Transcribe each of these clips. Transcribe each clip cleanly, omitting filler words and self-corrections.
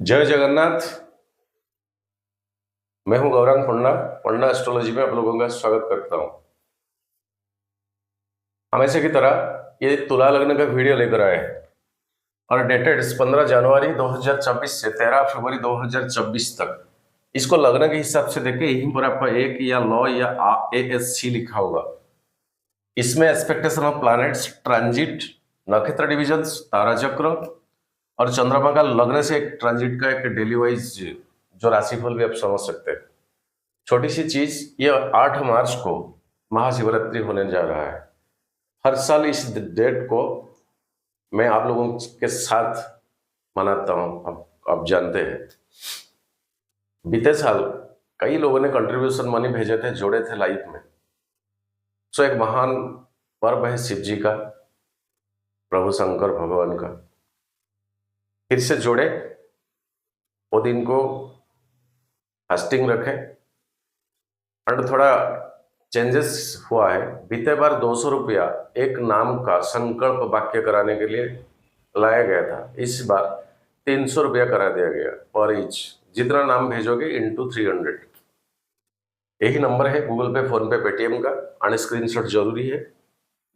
जय जगन्नाथ। मैं हूं गौरांग पंडा। पंडा एस्ट्रोलॉजी में आप लोगों का स्वागत करता हूं। हमेशा की तरह ये तुला लग्न का वीडियो लेकर आए हैं और डेटेड 15 जनवरी 2024 से 13 फरवरी 2024 तक। इसको लग्न के हिसाब से देखें, यहीं पर आपका एक या लॉ या ASC लिखा होगा। इसमें एक्सपेक्टेशन ऑफ प्लैनेट्स, ट्रांजिट, नक्षत्र डिविजन्स, तारा चक्र और चंद्रमा का लग्न से एक ट्रांजिट का एक डेली वाइज जो राशिफल भी आप समझ सकते हैं। छोटी सी चीज, ये 8 मार्च को महाशिवरात्रि होने जा रहा है। हर साल इस डेट को मैं आप लोगों के साथ मनाता हूं। आप जानते हैं, बीते साल कई लोगों ने कंट्रीब्यूशन मनी भेजे थे, जोड़े थे लाइफ में। सो एक महान पर्व है शिव जी का, प्रभु शंकर भगवान का। फिर से जोड़े, वो दिन को फास्टिंग रखें। और थोड़ा चेंजेस हुआ है। बीते बार 200 रुपया एक नाम का संकल्प वाक्य कराने के लिए लाया गया था। इस बार 300 रुपया करा दिया गया पर ईच। जितना नाम भेजोगे इंटू 300। यही नंबर है गूगल पे, फोन पे, पेटीएम का। और स्क्रीनशॉट जरूरी है।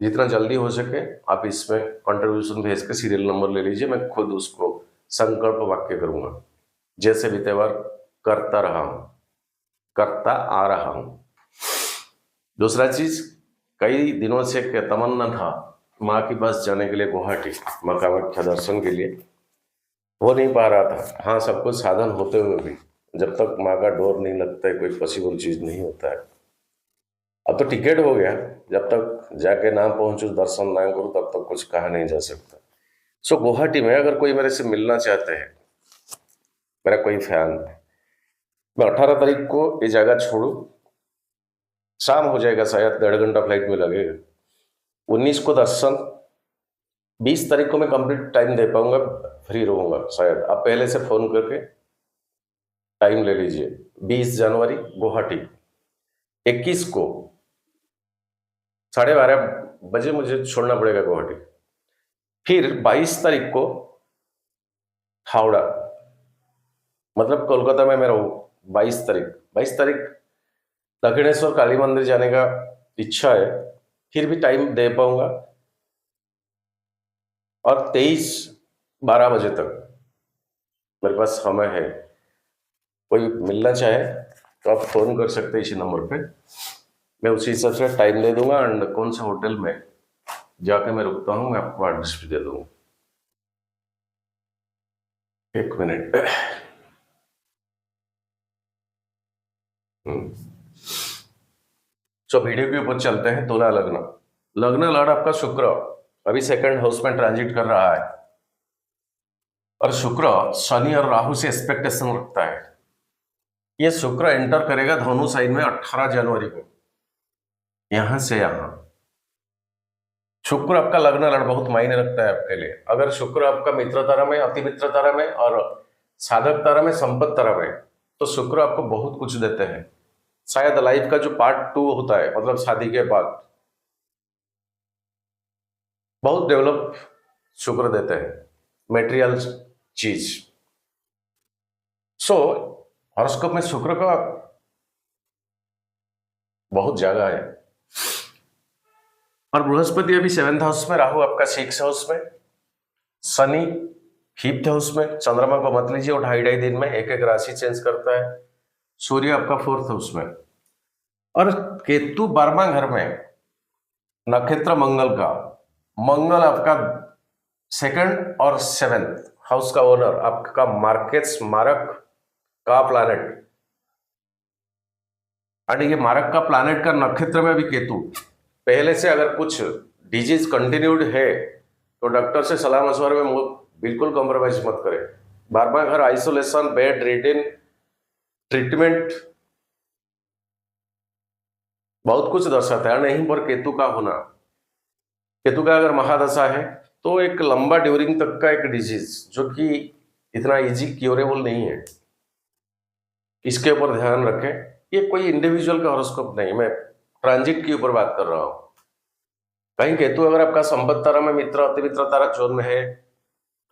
जितना जल्दी हो सके आप इसमें कंट्रीब्यूशन भेज के सीरियल नंबर ले लीजिए। मैं खुद उसको संकल्प वाक्य करूंगा, जैसे बीते बार करता रहा हूं, करता आ रहा हूं। दूसरा चीज, कई दिनों से तमन्ना था माँ के पास जाने के लिए, गुवाहाटी माँ कामाख्या दर्शन के लिए। हो नहीं पा रहा था। हाँ, सब कुछ साधन होते हुए भी जब तक माँ का डोर नहीं लगता है कोई पॉसिबल चीज नहीं होता है। अब तो टिकट हो गया, जब तक जाके ना पहुंचू, दर्शन ना करूं, तब तक कुछ कहा नहीं जा सकता। सो गुवाहाटी में अगर कोई मेरे से मिलना चाहते हैं, मेरा कोई फैन, मैं 18 तारीख को ये जगह छोड़ू, शाम हो जाएगा, शायद 1.5 घंटा फ्लाइट में लगेगा। 19 को दर्शन, 20 तारीख को मैं कंप्लीट टाइम दे पाऊंगा, फ्री रहूंगा शायद। आप पहले से फोन करके टाइम ले लीजिए। 20 जनवरी गुवाहाटी। 21 को 12:30 बजे मुझे छोड़ना पड़ेगा गुवाहाटी। फिर 22 तारीख को हावड़ा, मतलब कोलकाता में मैं रहूँ। 22 तारीख दक्षिणेश्वर काली मंदिर जाने का इच्छा है, फिर भी टाइम दे पाऊंगा। और 23-12 बजे तक मेरे पास समय है। कोई मिलना चाहे तो आप फोन कर सकते हैं इसी नंबर पे। मैं उसी हिसाब से टाइम दे दूंगा एंड कौन सा होटल में जाके मैं रुकता हूँ मैं आपको एड्रेस भी दे दूंगा। एक मिनट। तो वीडियो के ऊपर चलते हैं। तुला लग्न, लग्न लड़ आपका शुक्र अभी सेकंड हाउस में ट्रांजिट कर रहा है। और शुक्र शनि और राहु से एक्सपेक्टेशन रखता है। ये शुक्र एंटर करेगा धनु साइन में 18 जनवरी को, यहां से यहां। शुक्र आपका लग्न लड़ बहुत मायने रखता है आपके लिए। अगर शुक्र आपका मित्र तारा में, अति मित्र तारा में और साधक तारा में, संपत्ति तारा में, तो शुक्र आपको बहुत कुछ देते हैं। शायद लाइफ का जो पार्ट 2 होता है, मतलब शादी के बाद, बहुत डेवलप शुक्र देते हैं, मेटेरियल चीज। सो हॉरोस्कोप में शुक्र का बहुत जगह है। और बृहस्पति अभी 7th हाउस में, राहु आपका 6th हाउस में, शनि 5th हाउस में। चंद्रमा को मत लीजिए, वो 2.5 दिन में एक राशि चेंज करता है। सूर्य आपका 4th हाउस में और केतु 12वां घर में, नक्षत्र मंगल का। मंगल आपका 2nd और 7th हाउस का ओनर, आपका मार्केट्स, मारक का प्लैनेट। और ये मारक का प्लैनेट का नक्षत्र में भी केतु। पहले से अगर कुछ डिजीज कंटिन्यूड है तो डॉक्टर से सलाह मशवरे में बिल्कुल कॉम्प्रोमाइज मत करें। 12वां घर आइसोलेशन, बेड रिडन, ट्रीटमेंट, बहुत कुछ दर्शाता है। नहीं पर केतु का होना, केतु का अगर महादशा है तो एक लंबा ड्यूरिंग तक का एक डिजीज जो कि इतना इजी क्योरेबल नहीं है, इसके ऊपर ध्यान रखें। ये कोई इंडिविजुअल का हॉरोस्कोप नहीं, मैं ट्रांजिट के ऊपर बात कर रहा हूं। कहीं केतु अगर आपका संपत्ति तारा में, मित्र, अति मित्र तारा जोन में है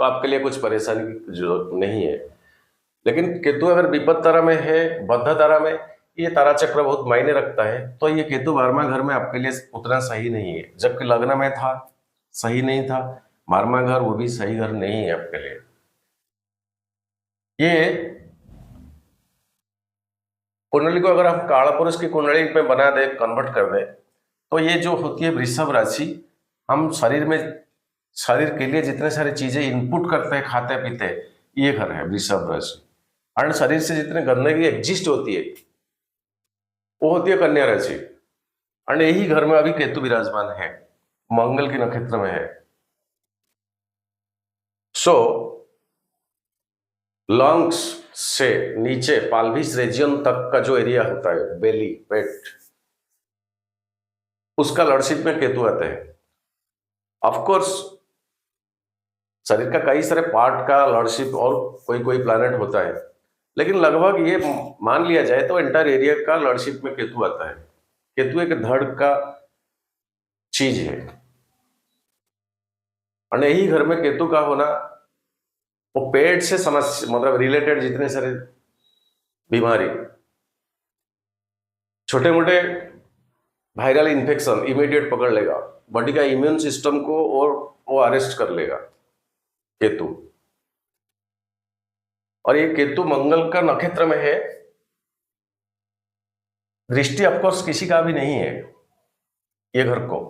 तो आपके लिए कुछ परेशानी की जरूरत नहीं है। लेकिन केतु अगर विपद तारा में है, बद्ध तारा में, ये तारा चक्र बहुत मायने रखता है। तो ये केतु 12वां घर में आपके लिए उतना सही नहीं है। जबकि लग्न में था, सही नहीं था। 12वां घर वो भी सही घर नहीं है आपके लिए। ये कुंडली को अगर हम काल पुरुष की कुंडली में बना दे, कन्वर्ट कर दे, तो ये जो होती है वृषभ राशि, हम शरीर में, शरीर के लिए जितने सारी चीजें इनपुट करते हैं, खाते पीते, ये घर है वृषभ राशि। और शरीर से जितने गंदगी एग्जिस्ट होती है वो होती है कन्या राशि। और यही घर में अभी केतु विराजमान है, मंगल की नक्षत्र में है। सो लंग्स से नीचे पाल्विस रीजन तक का जो एरिया होता है, बेली, पेट, उसका लॉर्डशिप में केतु आता है। ऑफ कोर्स शरीर का कई सारे पार्ट का लॉर्डशिप और कोई कोई प्लैनेट होता है, लेकिन लगभग ये मान लिया जाए तो एंटायर एरिया का लॉर्डशिप में केतु आता है। केतु एक धड़ का चीज है। और यही घर में केतु का होना, वो पेट से समस्या, मतलब रिलेटेड जितने सारे बीमारी, छोटे मोटे वायरल इन्फेक्शन इमीडिएट पकड़ लेगा, बॉडी का इम्यून सिस्टम को, और वो अरेस्ट कर लेगा केतु। और ये केतु मंगल का नक्षत्र में है। दृष्टि ऑफकोर्स किसी का भी नहीं है ये घर को।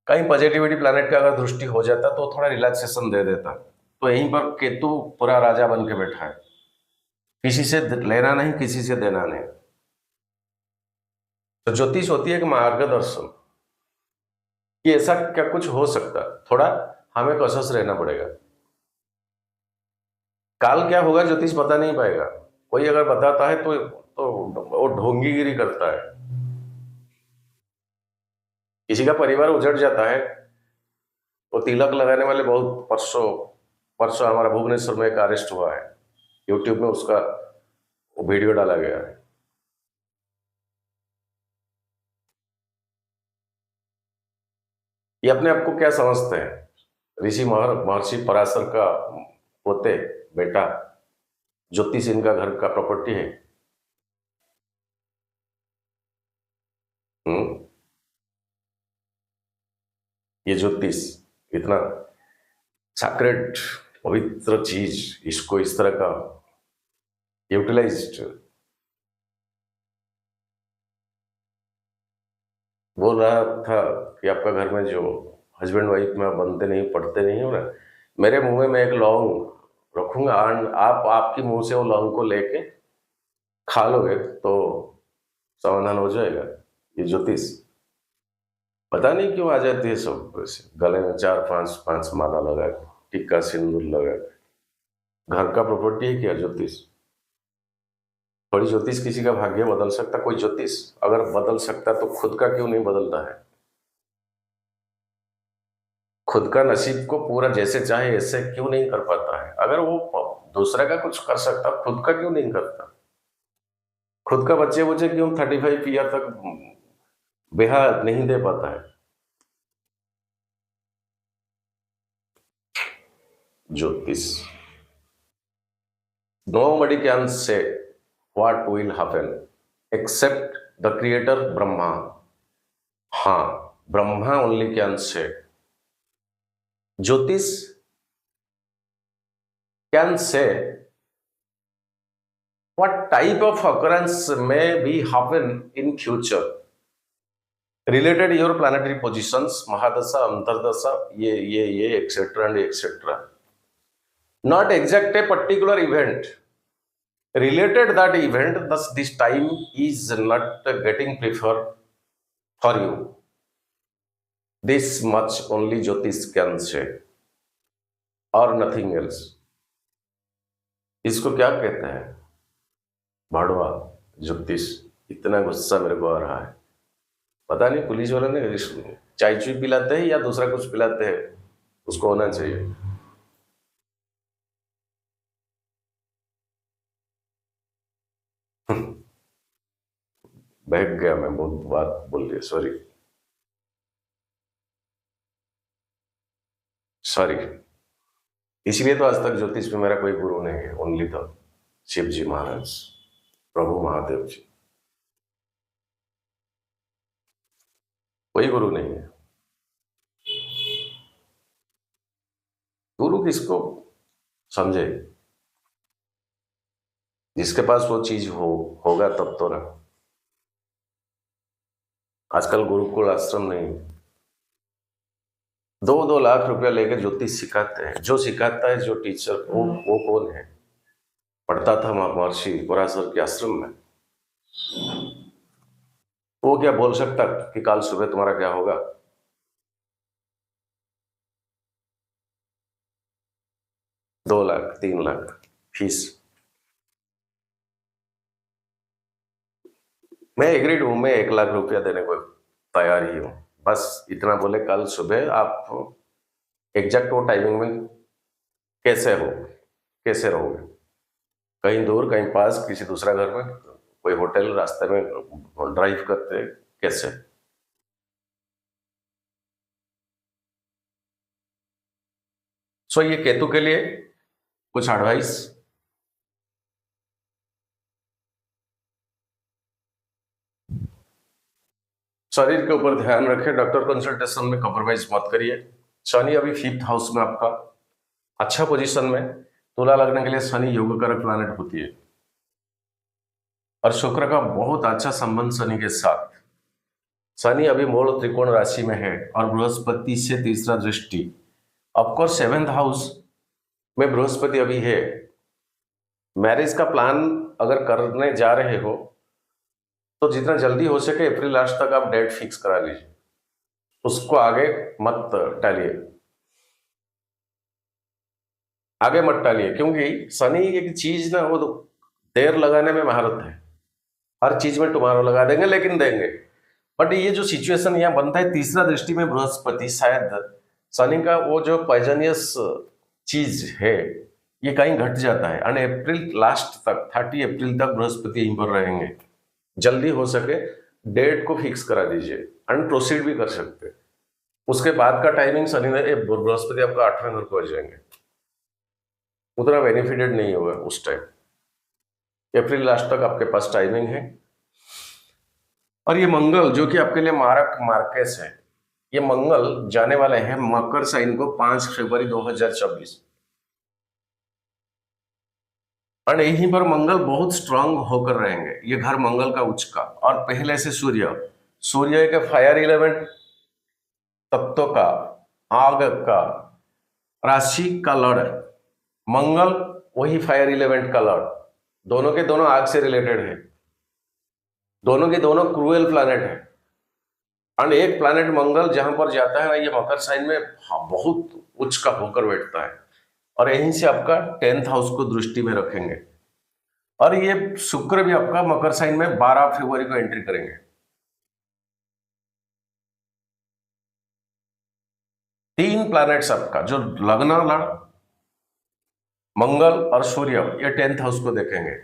कहीं पॉजिटिविटी प्लैनेट का अगर दृष्टि हो जाता तो थोड़ा रिलैक्सेशन दे देता। तो यहीं पर केतु पूरा राजा बन के बैठा है, किसी से लेना नहीं, किसी से देना नहीं। तो ज्योतिष होती है कि मार्गदर्शन, कि ऐसा क्या कुछ हो सकता, थोड़ा हमें कसस रहना पड़ेगा। काल क्या होगा ज्योतिष बता नहीं पाएगा। कोई अगर बताता है तो वो ढोंगीगिरी करता है। किसी का परिवार उजड़ जाता है, वो तिलक लगाने वाले बहुत परसों हमारा भुवनेश्वर में एक अरेस्ट हुआ है, यूट्यूब में उसका वीडियो डाला गया है। ये अपने आप को क्या समझते हैं, ऋषि महर्षि पराशर का पोते बेटा, ज्योतिष इनका घर का प्रॉपर्टी है। ये ज्योतिष इतना सैक्रेड पवित्र चीज, इसको इस तरह का यूटिलाइज्ड। बोल रहा था कि आपका घर में जो हस्बैंड वाइफ में बनते नहीं, पढ़ते नहीं हो ना, मेरे मुंह में मैं एक लौंग रखूंगा, आप आपकी मुंह से वो लौंग को लेके खा लोगे तो समाधान हो जाएगा। ये ज्योतिष पता नहीं क्यों आ जाती है सब वैसे, गले में 4-5 माला लगा के, टिक्का सिंदूर लगा के। घर का प्रॉपर्टी है क्या ज्योतिष? थोड़ी ज्योतिष किसी का भाग्य बदल सकता? कोई ज्योतिष अगर बदल सकता तो खुद का क्यों नहीं बदलता है? खुद का नसीब को पूरा जैसे चाहे ऐसे क्यों नहीं कर पाता है? अगर वो दूसरा का कुछ कर सकता, खुद का क्यों नहीं करता? खुद का बच्चे बच्चे क्यों 35 ईयर तक बेहा नहीं दे पाता है? ज्योतिष। Nobody can say what will happen except the creator Brahma. हाँ, ब्रह्मा only can say. ज्योतिष can say what type of occurrence may be happen in future related your planetary positions, महादशा, अंतरदशा, ये etc and etc. Not exact a particular event. Related that event, thus this time is not getting preferred for you. This much only Jyotish can say or nothing else. इसको क्या कहते हैं? भाड़वा ज्योतिष। इतना गुस्सा मेरे को आ रहा है, पता नहीं पुलिस वाले ने चाय चुई पिलाते हैं या दूसरा कुछ पिलाते हैं, उसको होना चाहिए। बहक गया मैं, बहुत बात बोल दिया, सॉरी। इसलिए तो आज तक ज्योतिष में मेरा कोई गुरु नहीं है, ओनली था। शिव जी महाराज, प्रभु महादेव जी, कोई गुरु नहीं है। गुरु किसको समझे? जिसके पास वो चीज होगा तब तो ना। आजकल गुरुकुल आश्रम नहीं, 2-2 लाख रुपया लेके ज्योतिष सिखाते हैं। जो सिखाता है, जो टीचर, वो कौन है? पढ़ता था महर्षि पराशर के आश्रम में। वो क्या बोल सकता कि कल सुबह तुम्हारा क्या होगा? दो लाख 3 लाख फीस। मैं एग्रीड हूं, मैं 1 लाख रुपया देने को तैयार ही हूं। बस इतना बोले कल सुबह आप एग्जैक्ट वो टाइमिंग में कैसे रहोगे? कहीं दूर, कहीं पास, किसी दूसरा घर में, कोई होटल, रास्ते में ड्राइव करते, कैसे? सो ये केतु के लिए कुछ एडवाइस। शरीर के ऊपर ध्यान रखें, डॉक्टर कंसल्टेशन में कॉम्प्रोमाइज मत करिए। शनि अभी 5th हाउस में आपका अच्छा पोजीशन में। तुला लगने के लिए शनि योग कारक प्लैनेट होती है और शुक्र का बहुत अच्छा संबंध शनि के साथ। शनि अभी मूल त्रिकोण राशि में है और बृहस्पति से तीसरा दृष्टि। ऑफकोर्स 7th हाउस में बृहस्पति अभी है। मैरिज का प्लान अगर करने जा रहे हो तो जितना जल्दी हो सके अप्रैल लास्ट तक आप डेट फिक्स करा लीजिए, उसको आगे मत टालिए, क्योंकि शनि एक चीज ना, वो तो देर लगाने में महारत है। हर चीज में टुमारो लगा देंगे, लेकिन देंगे। बट ये जो सिचुएशन यहाँ बनता है, तीसरा दृष्टि में बृहस्पति, शायद शनि का वो जो पॉइजनियस चीज है ये कहीं घट जाता है। और अप्रैल लास्ट तक, 30 अप्रैल तक बृहस्पति यहीं पर रहेंगे। जल्दी हो सके डेट को फिक्स करा दीजिए, एंड प्रोसीड भी कर सकते हैं। उसके बाद का टाइमिंग शनि ने, बृहस्पति आपका 8वें घर को आ जाएंगे, उतना बेनिफिटेड नहीं होगा उस टाइम। अप्रैल लास्ट तक आपके पास टाइमिंग है। और ये मंगल जो कि आपके लिए मारक मार्केस है, ये मंगल जाने वाले हैं मकर साइन को 5 फरवरी 2024। और यहीं पर मंगल बहुत स्ट्रांग होकर रहेंगे। ये घर मंगल का उच्च का, और पहले से सूर्य के फायर एलिमेंट तत्व का, आग का, राशि का लड़, मंगल वही फायर एलिमेंट का लड़, दोनों के दोनों आग से रिलेटेड है, दोनों के दोनों क्रूएल प्लैनेट है। और एक प्लैनेट मंगल जहां पर जाता है ना, ये मकर साइन में बहुत उच्च का होकर बैठता है, और यहीं से आपका 10th हाउस को दृष्टि में रखेंगे। और ये शुक्र भी आपका मकर साइन में 12 फरवरी को एंट्री करेंगे। 3 प्लैनेट्स आपका जो लग्न लड़, मंगल और सूर्य, ये 10th हाउस को देखेंगे।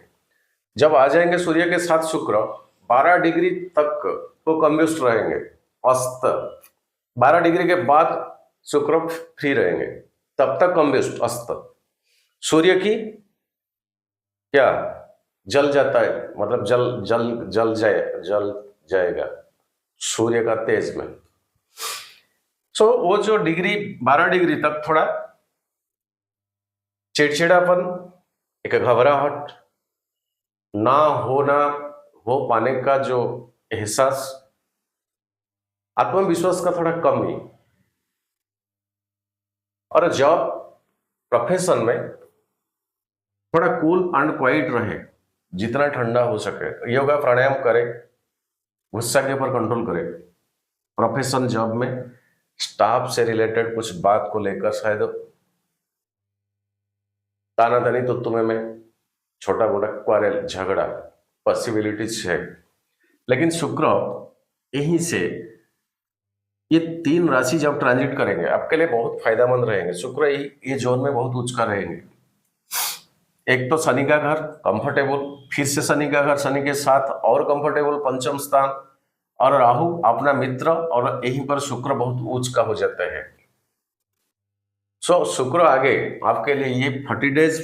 जब आ जाएंगे सूर्य के साथ शुक्र, 12 डिग्री तक वो कंब्यूस्ट रहेंगे, अस्त। 12 डिग्री के बाद शुक्र फ्री रहेंगे, तब तक कंब्यूस्ट, अस्त। सूर्य की क्या जल जाता है, मतलब जल जाएगा सूर्य का तेज में। सो वो जो डिग्री 12 डिग्री तक थोड़ा चिड़चिड़ापन, एक घबराहट, ना हो पाने का जो एहसास, आत्मविश्वास का थोड़ा कमी, और जॉब प्रोफेशन में थोड़ा कूल एंड क्वाइट रहे, जितना ठंडा हो सके। योगा प्राणायाम करे, गुस्सा के ऊपर कंट्रोल करे। प्रोफेशन जॉब में स्टाफ से रिलेटेड कुछ बात को लेकर शायद तानातानी, तो तुम्हें में छोटा मोटा क्वारेल, झगड़ा पॉसिबिलिटीज है। लेकिन शुक्र यहीं से ये 3 राशि जब ट्रांजिट करेंगे आपके लिए बहुत फायदेमंद रहेंगे। शुक्र ये जोन में बहुत उच्च का रहेंगे। एक तो शनि का घर कंफर्टेबल, फिर से शनि का घर शनि के साथ और कंफर्टेबल, 5म स्थान, और राहु अपना मित्र, और यहीं पर शुक्र बहुत उच्च का हो जाता है। शुक्र आगे आपके लिए ये 40 डेज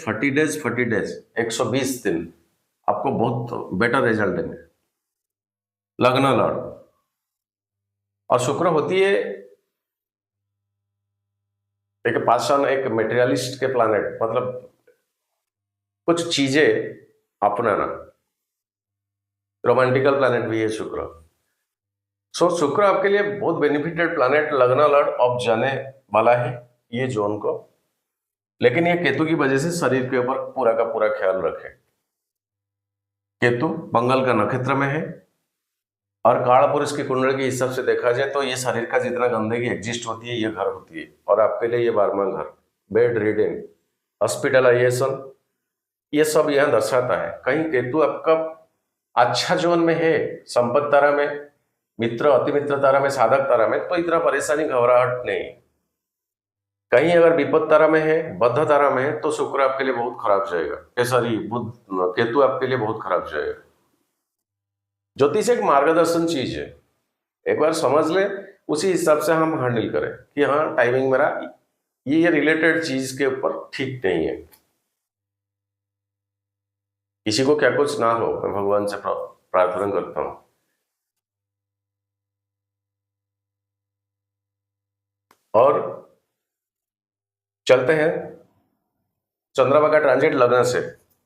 120 दिन आपको बहुत बेटर रिजल्ट देंगे। लग्न लॉर्ड, और शुक्र होती है एक पाषाण, एक मेटेरियलिस्ट के प्लानेट, मतलब कुछ चीजें अपनाना, रोमांटिकल प्लानेट भी है शुक्र। शुक्र आपके लिए बहुत बेनिफिटेड प्लानेट लग्न लॉर्ड अब जाने वाला है ये जोन को, लेकिन ये केतु की वजह से शरीर के ऊपर पूरा का पूरा ख्याल रखें। केतु मंगल का नक्षत्र में है और काल पुरुष की कुंडली के हिसाब से देखा जाए तो ये शरीर का जितना गंदगी एग्जिस्ट होती है ये घर होती है, और आपके लिए ये 12वां घर, बेड रीडिंग, हॉस्पिटलाइजेशन, ये सब यहां दर्शाता है। कहीं केतु आपका अच्छा जोन में है, संपत्ति तारा में, मित्र अति मित्र तारा में, साधक तारा में, तो इतना परेशानी घबराहट नहीं। कहीं अगर विपद तारा में है, बद्ध तारा में है, तो शुक्र आपके लिए बहुत खराब जाएगा, सॉरी बुध, केतु आपके लिए बहुत खराब जाएगा। ज्योतिष एक मार्गदर्शन चीज है, एक बार समझ ले, उसी हिसाब से हम हैंडल करें कि हाँ टाइमिंग मेरा ये रिलेटेड चीज के ऊपर ठीक नहीं है। किसी को क्या कुछ ना हो, मैं भगवान से प्रार्थना करता हूं। और चलते हैं चंद्रमा का ट्रांजिट लग्न से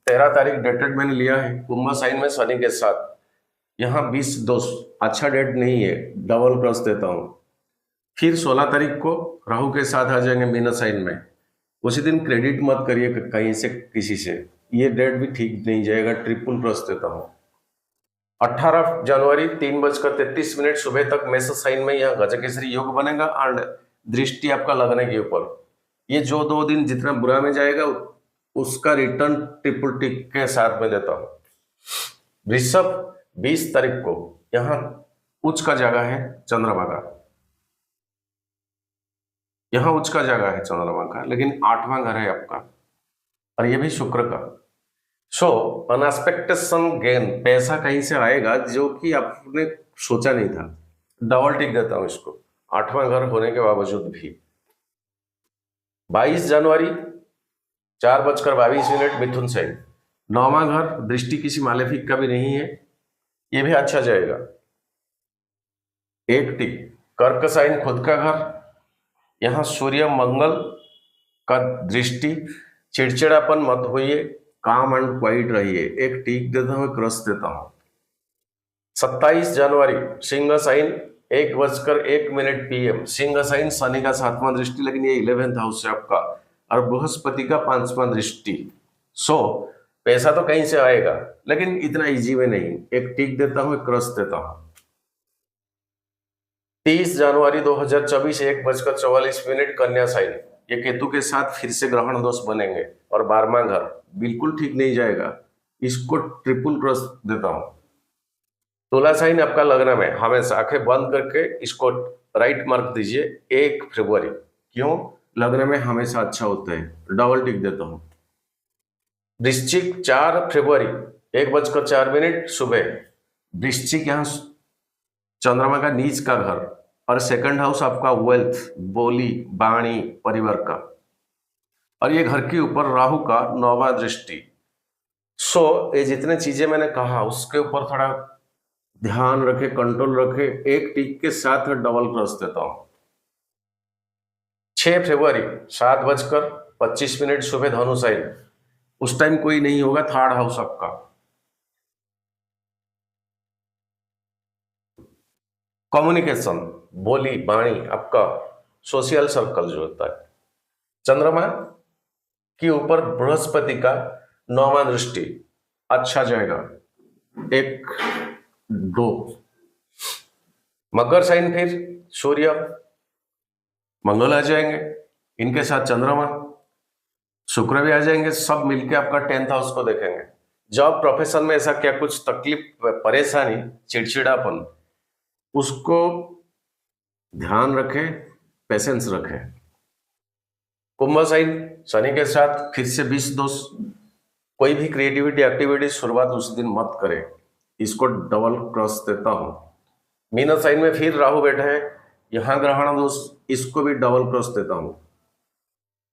13 तारीख डेटेड मैंने लिया है कुंभ साइन में शनि के साथ। यहाँ 20-2 अच्छा डेट नहीं है, डबल क्रॉस देता हूं। फिर 16 तारीख को राहु के साथ आ जाएंगे मीन साइन में। उसी दिन क्रेडिट मत करिए कहीं से किसी से, ये डेट भी ठीक नहीं जाएगा, ट्रिपल क्रॉस देता हूं। 18 जनवरी 3:33 सुबह तक मेष साइन में यह गजकेसरी योग बनेगा और दृष्टि आपका लगने के ऊपर। ये जो 2 दिन जितना बुरा में जाएगा उसका रिटर्न ट्रिपल टिक के साथ में देता हूं। वृषभ 20 तारीख को यहां उच्च का जगह है चंद्रमा का, यहां उच्च का जगह है चंद्रमा का, लेकिन 8वां घर है आपका और ये भी शुक्र का। अनएक्सपेक्टेशन गेन, पैसा कहीं से आएगा जो कि आपने सोचा नहीं था, डबल टिक देता हूं इसको 8वां घर होने के बावजूद भी। 22 जनवरी 4:22 मिथुन साइन, 9वां घर, दृष्टि किसी मालेफिक का भी नहीं है, ये भी अच्छा जाएगा, एक टिक। कर्क साइन खुद का घर, यहां सूर्य मंगल का दृष्टि, चिड़चिड़ापन मत होइए, काम एंड क्वाइट रहिए, एक टिक देता हूं, क्रॉस देता हूं। 27 जनवरी सिंह साइन 1:01 PM, सिंह साइन शनि का 7वां दृष्टि, लेकिन ये 11th हाउस है आपका, और बृहस्पति का 5वां दृष्टि। पैसा तो कहीं से आएगा लेकिन इतना इजी में नहीं, एक टिक देता हूं, क्रॉस देता हूं। 30 जनवरी 2024 1:44 कन्या साइन, ये केतु के साथ फिर से ग्रहण दोष बनेंगे और 12वां घर बिल्कुल ठीक नहीं जाएगा, इसको ट्रिपल क्रॉस देता हूं। तुला साइन आपका लग्न में, हमेशा आंखें बंद करके इसको राइट मार्क दीजिए 1 फरवरी, क्यों? लग्न में हमेशा अच्छा होता है, डबल टिक देता हूं। वृश्चिक 4 फरवरी 1:04 सुबह, वृश्चिक यहाँ चंद्रमा का नीच का घर और सेकंड हाउस आपका वेल्थ, बोली, वाणी, परिवार का, और ये घर के ऊपर राहु का 9वां दृष्टि। ये जितने चीजें मैंने कहा उसके ऊपर थोड़ा ध्यान रखे, कंट्रोल रखे, एक टिक के साथ डबल क्रॉस देता हूं। 6 फरवरी 7:25 सुबह धनु साइन, उस टाइम कोई नहीं होगा, थर्ड हाउस आपका। कम्युनिकेशन, बोली, वाणी, आपका सोशल सर्कल जो होता है। चंद्रमा के ऊपर बृहस्पति का 9वां दृष्टि, अच्छा जाएगा, 1-2। मकर साइन फिर सूर्य मंगल आ जाएंगे, इनके साथ चंद्रमा शुक्र भी आ जाएंगे, सब मिलके आपका 10th हाउस को देखेंगे। जॉब प्रोफेशन में ऐसा क्या कुछ तकलीफ, परेशानी, चिड़चिड़ापन, उसको ध्यान रखें, पेशेंस रखें। कुंभ साइन शनि के साथ फिर से 20-2, कोई भी क्रिएटिविटी एक्टिविटी शुरुआत उस दिन मत करें, इसको डबल क्रॉस देता हूं। मीन साइन में फिर राहु बैठे हैं, यहां ग्रहण दोष, इसको भी डबल क्रॉस देता हूं।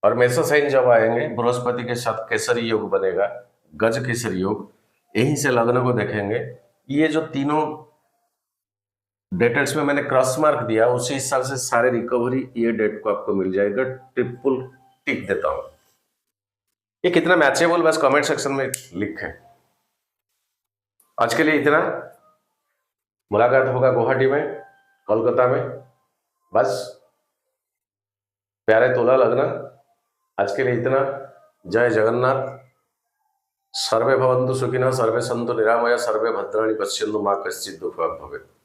और मेषा साइन जब आएंगे बृहस्पति के साथ केसरी योग बनेगा, गज केसरी योग, यहीं से लग्न को देखेंगे। ये जो तीनों डेटेट्स में मैंने क्रॉस मार्क दिया उसी हिसाब से सारे रिकवरी ये डेट को आपको मिल जाएगा। ट्रिपल टिक देता हूं। ये कितना मैचेबल बस कमेंट सेक्शन में लिखें। आज के लिए इतना। मुलाकात होगा गुवाहाटी में, कोलकाता में। बस प्यारे तुला लग्न, आज के लिए इतना। जय जगन्नाथ। सर्वे भवन्तु सुखिनः, सर्वे सन्तु निरामया, सर्वे भद्राणि पश्यन्तु, मा कश्चित् दुःखभाग् भवेत्।